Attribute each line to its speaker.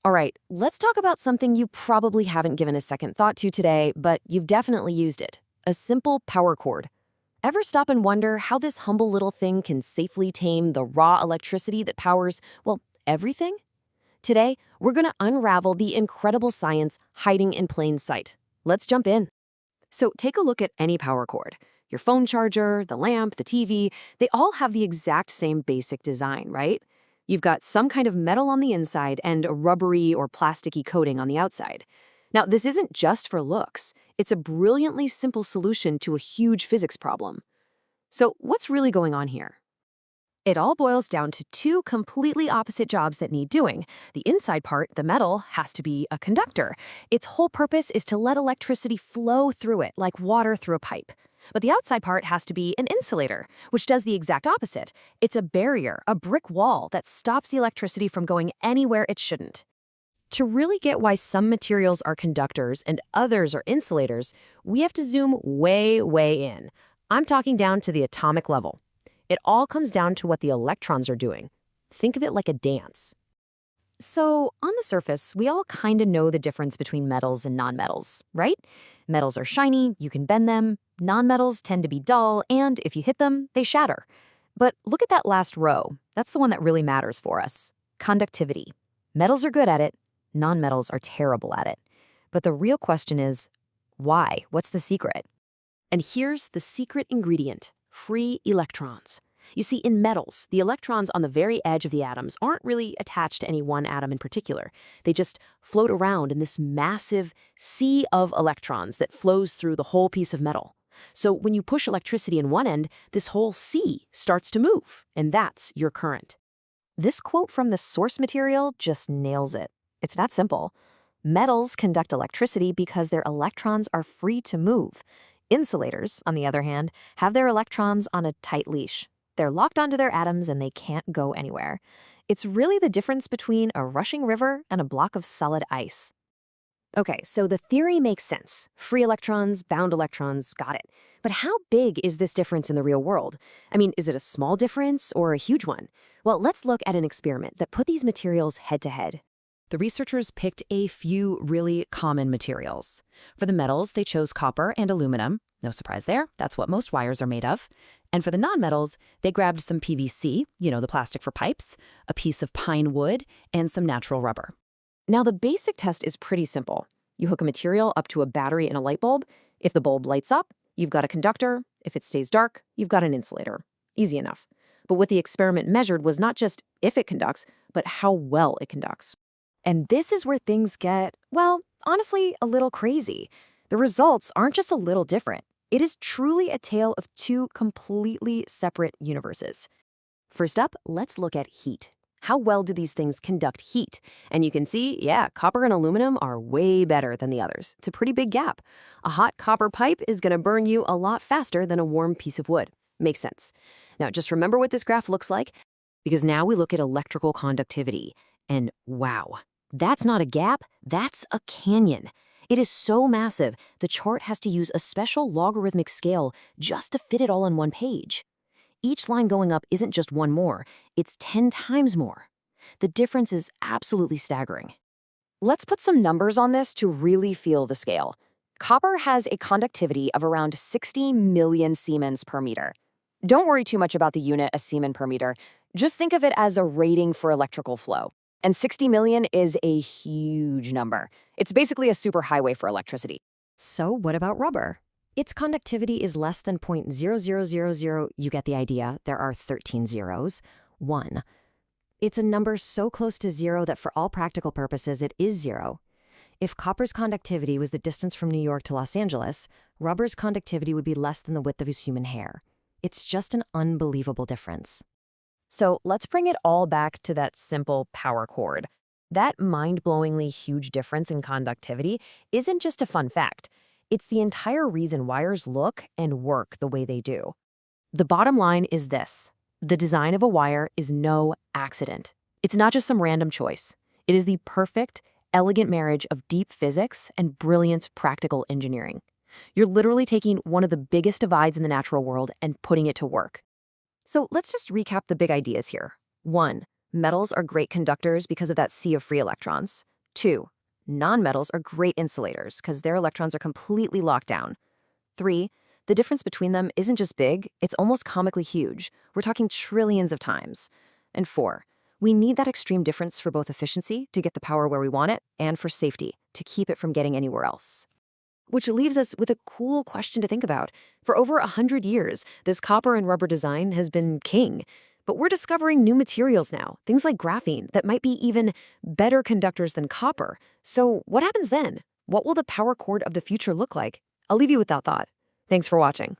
Speaker 1: All right, let's talk about something you probably haven't given a second thought to today, but you've definitely used it. A simple power cord. Ever stop and wonder how this humble little thing can safely tame the raw electricity that powers, well, everything? Today, we're going to unravel the incredible science hiding in plain sight. Let's jump in. So take a look at any power cord. Your phone charger, the lamp, the TV, they all have the exact same basic design, right? You've got some kind of metal on the inside and a rubbery or plasticky coating on the outside. Now, this isn't just for looks. It's a brilliantly simple solution to a huge physics problem. So what's really going on here? It all boils down to two completely opposite jobs that need doing. The inside part, the metal, has to be a conductor. Its whole purpose is to let electricity flow through it like water through a pipe. But the outside part has to be an insulator, which does the exact opposite. It's a barrier, a brick wall that stops the electricity from going anywhere it shouldn't. To really get why some materials are conductors and others are insulators, we have to zoom way, way in. I'm talking down to the atomic level. It all comes down to what the electrons are doing. Think of it like a dance. So, on the surface, we all kind of know the difference between metals and nonmetals, right? Metals are shiny, you can bend them. Nonmetals tend to be dull, and if you hit them, they shatter. But look at that last row. That's the one that really matters for us. Conductivity. Metals are good at it. Nonmetals are terrible at it. But the real question is, why? What's the secret? And here's the secret ingredient: free electrons. You see, in metals, the electrons on the very edge of the atoms aren't really attached to any one atom in particular. They just float around in this massive sea of electrons that flows through the whole piece of metal. So when you push electricity in one end, this whole sea starts to move, and that's your current. This quote from the source material just nails it. It's that simple. Metals conduct electricity because their electrons are free to move. Insulators, on the other hand, have their electrons on a tight leash. They're locked onto their atoms and they can't go anywhere. It's really the difference between a rushing river and a block of solid ice. Okay, so the theory makes sense. Free electrons, bound electrons, got it. But how big is this difference in the real world? I mean, is it a small difference or a huge one? Well, let's look at an experiment that put these materials head to head. The researchers picked a few really common materials. For the metals, they chose copper and aluminum. No surprise there, that's what most wires are made of. And for the nonmetals, they grabbed some PVC, the plastic for pipes, a piece of pine wood, and some natural rubber. Now, the basic test is pretty simple. You hook a material up to a battery in a light bulb. If the bulb lights up, you've got a conductor. If it stays dark, you've got an insulator. Easy enough. But what the experiment measured was not just if it conducts, but how well it conducts. And this is where things get, well, honestly, a little crazy. The results aren't just a little different. It is truly a tale of two completely separate universes. First up, let's look at heat. How well do these things conduct heat? And you can see, yeah, copper and aluminum are way better than the others. It's a pretty big gap. A hot copper pipe is going to burn you a lot faster than a warm piece of wood. Makes sense. Now, just remember what this graph looks like, because now we look at electrical conductivity. And wow, that's not a gap, that's a canyon. It is so massive, the chart has to use a special logarithmic scale just to fit it all on one page. Each line going up isn't just one more, it's 10 times more. The difference is absolutely staggering. Let's put some numbers on this to really feel the scale. Copper has a conductivity of around 60 million Siemens per meter. Don't worry too much about the unit, a Siemens per meter. Just think of it as a rating for electrical flow. And 60 million is a huge number. It's basically a superhighway for electricity. So what about rubber? Its conductivity is less than 0.0000, you get the idea, there are 13 zeros, 1. It's a number so close to zero that for all practical purposes it is zero. If copper's conductivity was the distance from New York to Los Angeles, rubber's conductivity would be less than the width of his human hair. It's just an unbelievable difference. So let's bring it all back to that simple power cord. That mind-blowingly huge difference in conductivity isn't just a fun fact. It's the entire reason wires look and work the way they do. The bottom line is this: the design of a wire is no accident. It's not just some random choice. It is the perfect, elegant marriage of deep physics and brilliant practical engineering. You're literally taking one of the biggest divides in the natural world and putting it to work. So let's just recap the big ideas here. 1. Metals are great conductors because of that sea of free electrons. 2. Nonmetals are great insulators because their electrons are completely locked down. 3. The difference between them isn't just big, it's almost comically huge. We're talking trillions of times. And 4. We need that extreme difference for both efficiency to get the power where we want it and for safety to keep it from getting anywhere else. Which leaves us with a cool question to think about. For over 100 years, this copper and rubber design has been king. But we're discovering new materials now, things like graphene, that might be even better conductors than copper. So what happens then? What will the power cord of the future look like? I'll leave you with that thought. Thanks for watching.